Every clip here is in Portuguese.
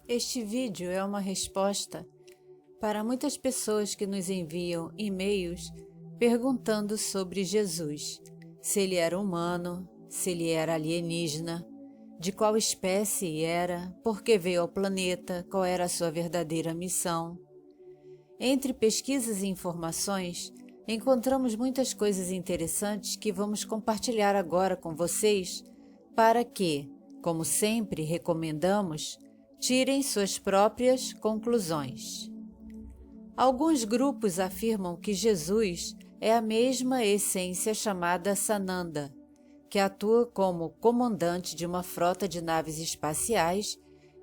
Este vídeo é uma resposta para muitas pessoas que nos enviam e-mails perguntando sobre Jesus, se ele era humano, se ele era alienígena, de qual espécie era, por que veio ao planeta, qual era a sua verdadeira missão. Entre pesquisas e informações, encontramos muitas coisas interessantes que vamos compartilhar agora com vocês para que, como sempre recomendamos, tirem suas próprias conclusões. Alguns grupos afirmam que Jesus é a mesma essência chamada Sananda, que atua como comandante de uma frota de naves espaciais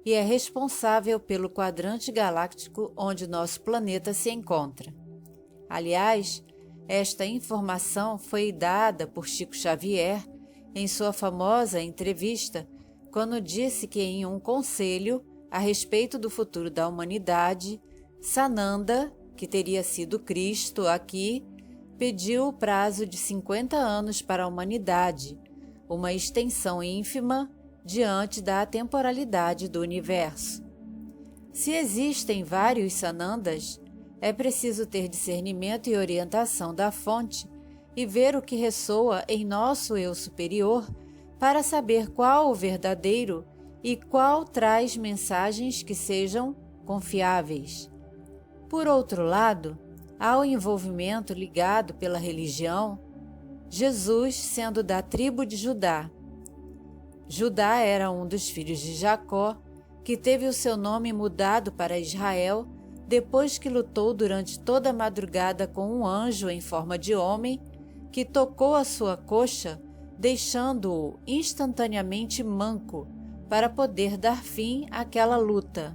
e é responsável pelo quadrante galáctico onde nosso planeta se encontra. Aliás, esta informação foi dada por Chico Xavier em sua famosa entrevista, quando disse que em um conselho a respeito do futuro da humanidade, Sananda, que teria sido Cristo aqui, pediu o prazo de 50 anos para a humanidade, uma extensão ínfima diante da atemporalidade do universo. Se existem vários Sanandas, é preciso ter discernimento e orientação da fonte e ver o que ressoa em nosso eu superior para saber qual o verdadeiro e qual traz mensagens que sejam confiáveis. Por outro lado, há o envolvimento ligado pela religião, Jesus sendo da tribo de Judá. Judá era um dos filhos de Jacó, que teve o seu nome mudado para Israel depois que lutou durante toda a madrugada com um anjo em forma de homem que tocou a sua coxa, deixando-o instantaneamente manco para poder dar fim àquela luta.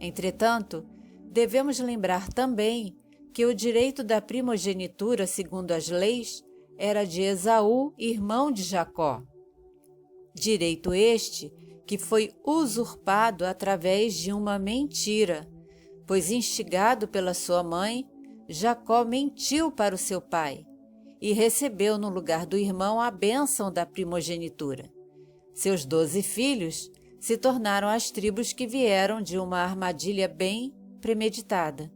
Entretanto, devemos lembrar também que o direito da primogenitura, segundo as leis, era de Esaú, irmão de Jacó. Direito este que foi usurpado através de uma mentira, pois instigado pela sua mãe, Jacó mentiu para o seu pai e recebeu no lugar do irmão a bênção da primogenitura. Seus 12 filhos se tornaram as tribos que vieram de uma armadilha bem premeditada.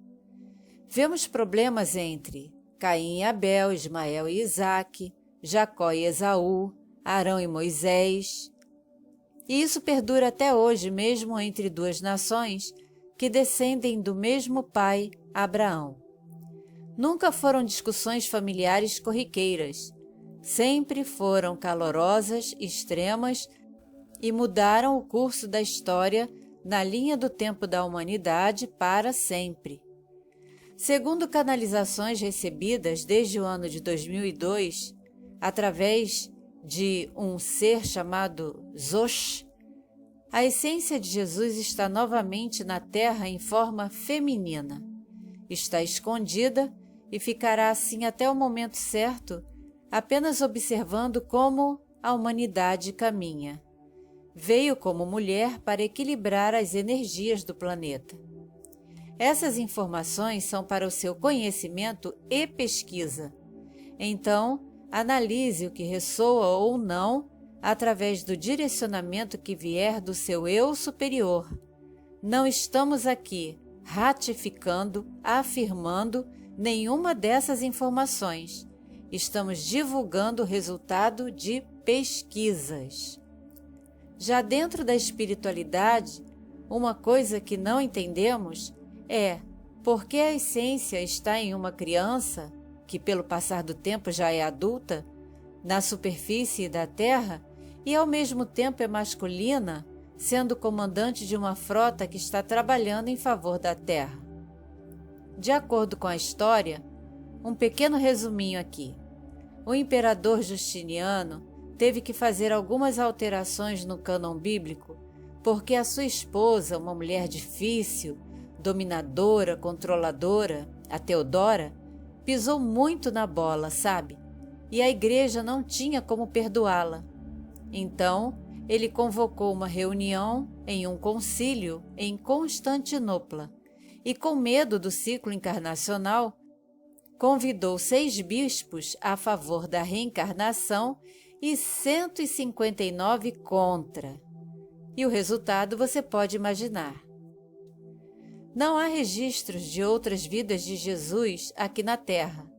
Vemos problemas entre Caim e Abel, Ismael e Isaque, Jacó e Esaú, Arão e Moisés. E isso perdura até hoje, mesmo entre duas nações que descendem do mesmo pai, Abraão. Nunca foram discussões familiares corriqueiras. Sempre foram calorosas, extremas e mudaram o curso da história na linha do tempo da humanidade para sempre. Segundo canalizações recebidas desde o ano de 2002, através de um ser chamado Zosh, a essência de Jesus está novamente na Terra em forma feminina. Está escondida e ficará assim até o momento certo, apenas observando como a humanidade caminha. Veio como mulher para equilibrar as energias do planeta. Essas informações são para o seu conhecimento e pesquisa. Então, analise o que ressoa ou não através do direcionamento que vier do seu eu superior. Não estamos aqui ratificando, afirmando nenhuma dessas informações. Estamos divulgando o resultado de pesquisas. Já dentro da espiritualidade, uma coisa que não entendemos é por que a essência está em uma criança, que pelo passar do tempo já é adulta, na superfície da Terra e ao mesmo tempo é masculina, sendo comandante de uma frota que está trabalhando em favor da Terra. De acordo com a história, um pequeno resuminho aqui. O imperador Justiniano teve que fazer algumas alterações no cânon bíblico porque a sua esposa, uma mulher difícil, dominadora, controladora, a Teodora, pisou muito na bola, sabe? E a igreja não tinha como perdoá-la. Então, ele convocou uma reunião em um concílio em Constantinopla e, com medo do ciclo encarnacional, convidou 6 bispos a favor da reencarnação e 159 contra. E o resultado você pode imaginar. Não há registros de outras vidas de Jesus aqui na Terra,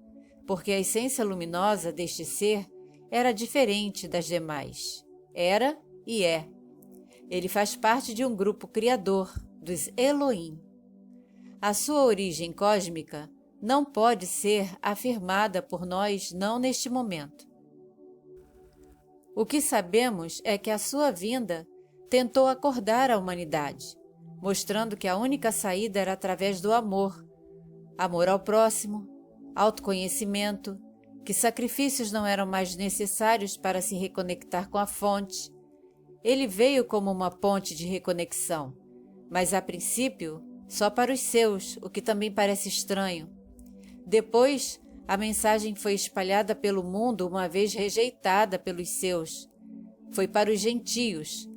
porque a essência luminosa deste ser era diferente das demais. Era e é. Ele faz parte de um grupo criador, dos Elohim. A sua origem cósmica não pode ser afirmada por nós não neste momento. O que sabemos é que a sua vinda tentou acordar a humanidade, mostrando que a única saída era através do amor, amor ao próximo, autoconhecimento, que sacrifícios não eram mais necessários para se reconectar com a fonte. Ele veio como uma ponte de reconexão, mas a princípio só para os seus, o que também parece estranho. Depois, a mensagem foi espalhada pelo mundo uma vez rejeitada pelos seus. Foi para os gentios,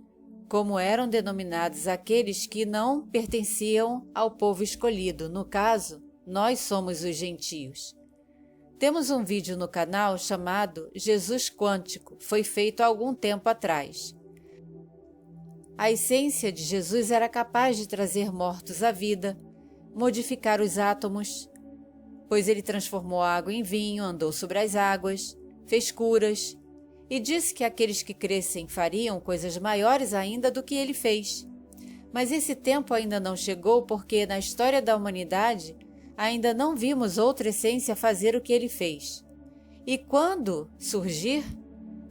como eram denominados aqueles que não pertenciam ao povo escolhido. No caso, nós somos os gentios. Temos um vídeo no canal chamado Jesus Quântico, foi feito há algum tempo atrás. A essência de Jesus era capaz de trazer mortos à vida, modificar os átomos, pois ele transformou a água em vinho, andou sobre as águas, fez curas e disse que aqueles que crescem fariam coisas maiores ainda do que ele fez. Mas esse tempo ainda não chegou porque na história da humanidade ainda não vimos outra essência fazer o que ele fez. E quando surgir,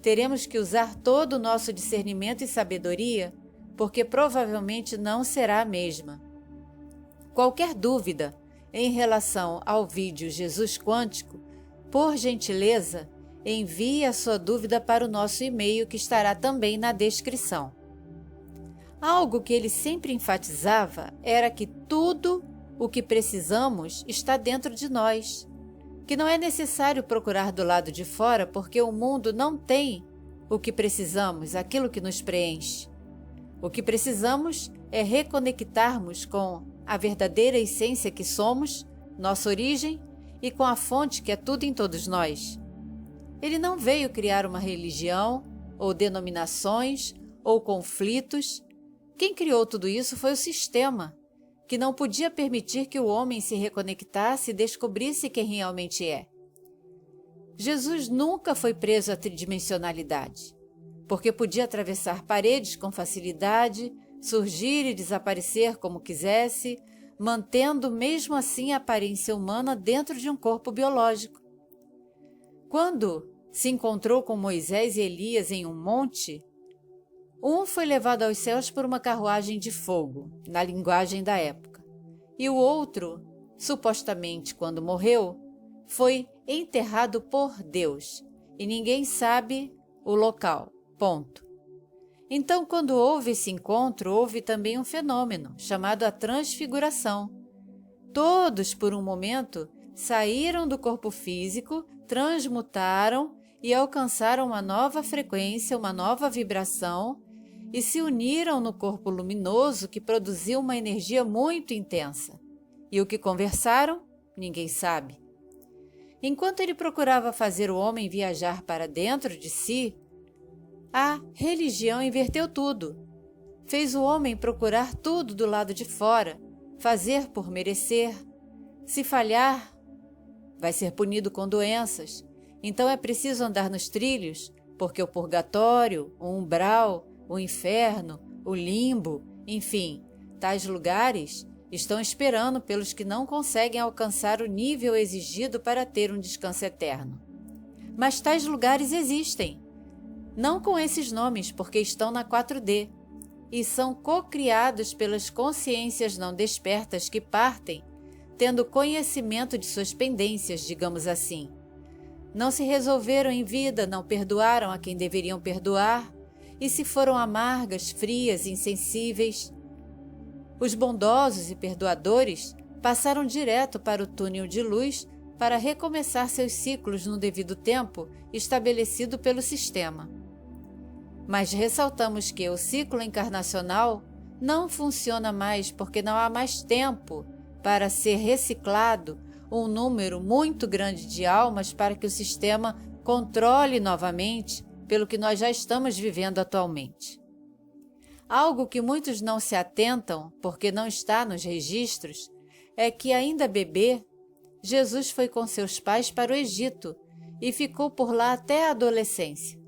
teremos que usar todo o nosso discernimento e sabedoria, porque provavelmente não será a mesma. Qualquer dúvida em relação ao vídeo Jesus Quântico, por gentileza, envie a sua dúvida para o nosso e-mail que estará também na descrição. Algo que ele sempre enfatizava era que tudo o que precisamos está dentro de nós, que não é necessário procurar do lado de fora porque o mundo não tem o que precisamos, aquilo que nos preenche. O que precisamos é reconectarmos com a verdadeira essência que somos, nossa origem e com a fonte que é tudo em todos nós. Ele não veio criar uma religião, ou denominações, ou conflitos. Quem criou tudo isso foi o sistema, que não podia permitir que o homem se reconectasse e descobrisse quem realmente é. Jesus nunca foi preso à tridimensionalidade, porque podia atravessar paredes com facilidade, surgir e desaparecer como quisesse, mantendo mesmo assim a aparência humana dentro de um corpo biológico. Quando se encontrou com Moisés e Elias em um monte, um foi levado aos céus por uma carruagem de fogo, na linguagem da época, e o outro, supostamente quando morreu, foi enterrado por Deus, e ninguém sabe o local. Ponto. Então, quando houve esse encontro, houve também um fenômeno chamado a transfiguração. Todos, por um momento, saíram do corpo físico, transmutaram e alcançaram uma nova frequência, uma nova vibração e se uniram no corpo luminoso que produziu uma energia muito intensa. E o que conversaram, ninguém sabe. Enquanto ele procurava fazer o homem viajar para dentro de si, a religião inverteu tudo. Fez o homem procurar tudo do lado de fora, fazer por merecer. Se falhar, vai ser punido com doenças. Então é preciso andar nos trilhos, porque o purgatório, o umbral, o inferno, o limbo, enfim, tais lugares estão esperando pelos que não conseguem alcançar o nível exigido para ter um descanso eterno. Mas tais lugares existem. Não com esses nomes, porque estão na 4D, e são co-criados pelas consciências não despertas que partem, tendo conhecimento de suas pendências, digamos assim. Não se resolveram em vida, não perdoaram a quem deveriam perdoar, e se foram amargas, frias, insensíveis. Os bondosos e perdoadores passaram direto para o túnel de luz para recomeçar seus ciclos no devido tempo estabelecido pelo sistema. Mas ressaltamos que o ciclo encarnacional não funciona mais porque não há mais tempo para ser reciclado um número muito grande de almas para que o sistema controle novamente pelo que nós já estamos vivendo atualmente. Algo que muitos não se atentam, porque não está nos registros, é que ainda bebê, Jesus foi com seus pais para o Egito e ficou por lá até a adolescência.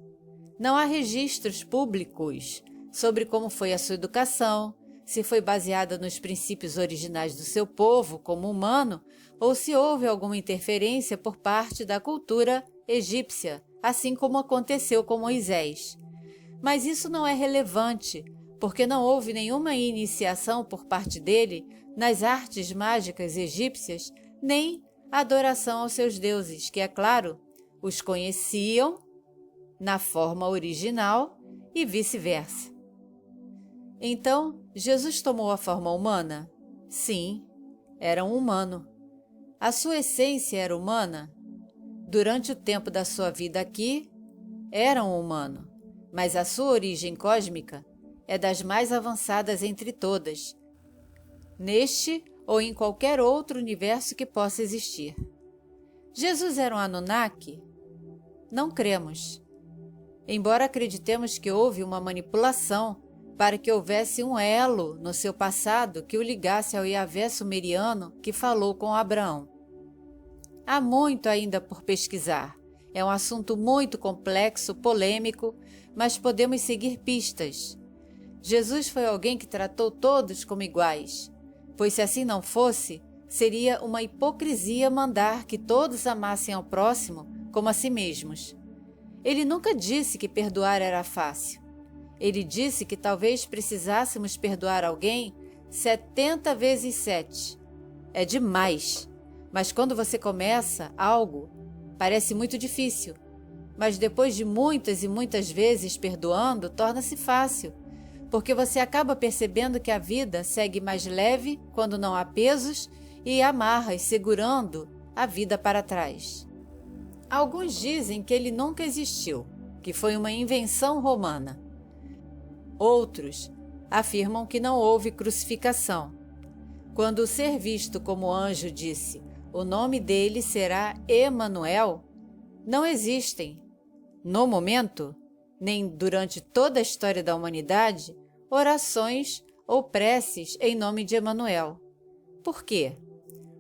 Não há registros públicos sobre como foi a sua educação, se foi baseada nos princípios originais do seu povo como humano ou se houve alguma interferência por parte da cultura egípcia, assim como aconteceu com Moisés. Mas isso não é relevante, porque não houve nenhuma iniciação por parte dele nas artes mágicas egípcias, nem adoração aos seus deuses, que, é claro, os conheciam na forma original e vice-versa. Então, Jesus tomou a forma humana? Sim, era um humano. A sua essência era humana? Durante o tempo da sua vida aqui, era um humano, mas a sua origem cósmica é das mais avançadas entre todas, neste ou em qualquer outro universo que possa existir. Jesus era um Anunnaki? Não cremos. Embora acreditemos que houve uma manipulação para que houvesse um elo no seu passado que o ligasse ao Yahvé sumeriano que falou com Abraão. Há muito ainda por pesquisar. É um assunto muito complexo, polêmico, mas podemos seguir pistas. Jesus foi alguém que tratou todos como iguais, pois se assim não fosse, seria uma hipocrisia mandar que todos amassem ao próximo como a si mesmos. Ele nunca disse que perdoar era fácil. Ele disse que talvez precisássemos perdoar alguém 70 vezes 7. É demais. Mas quando você começa algo, parece muito difícil. Mas depois de muitas e muitas vezes perdoando, torna-se fácil. Porque você acaba percebendo que a vida segue mais leve quando não há pesos e amarras segurando a vida para trás. Alguns dizem que ele nunca existiu, que foi uma invenção romana. Outros afirmam que não houve crucificação. Quando o ser visto como anjo disse, o nome dele será Emanuel, não existem, no momento, nem durante toda a história da humanidade, orações ou preces em nome de Emanuel. Por quê?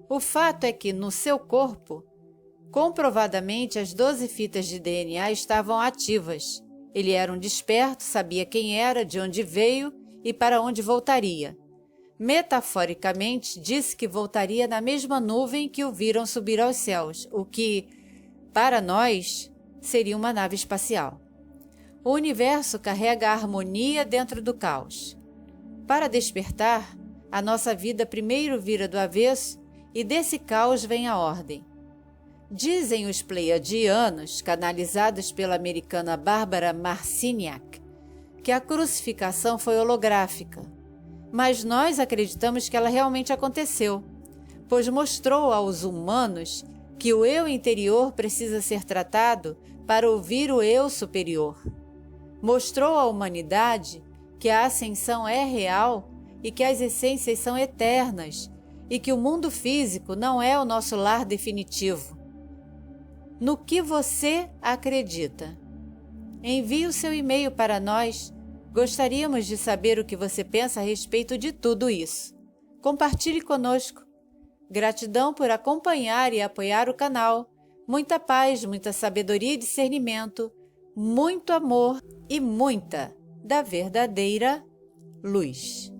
O fato é que no seu corpo, comprovadamente as 12 fitas de DNA estavam ativas. Ele era um desperto, sabia quem era, de onde veio e para onde voltaria. Metaforicamente, disse que voltaria na mesma nuvem que o viram subir aos céus, o que, para nós, seria uma nave espacial. O universo carrega a harmonia dentro do caos. Para despertar, a nossa vida primeiro vira do avesso e desse caos vem a ordem. Dizem os pleiadianos, canalizados pela americana Bárbara Marciniak, que a crucificação foi holográfica, mas nós acreditamos que ela realmente aconteceu, pois mostrou aos humanos que o eu interior precisa ser tratado para ouvir o eu superior. Mostrou à humanidade que a ascensão é real e que as essências são eternas e que o mundo físico não é o nosso lar definitivo. No que você acredita? Envie o seu e-mail para nós. Gostaríamos de saber o que você pensa a respeito de tudo isso. Compartilhe conosco. Gratidão por acompanhar e apoiar o canal. Muita paz, muita sabedoria e discernimento, muito amor e muita da verdadeira luz.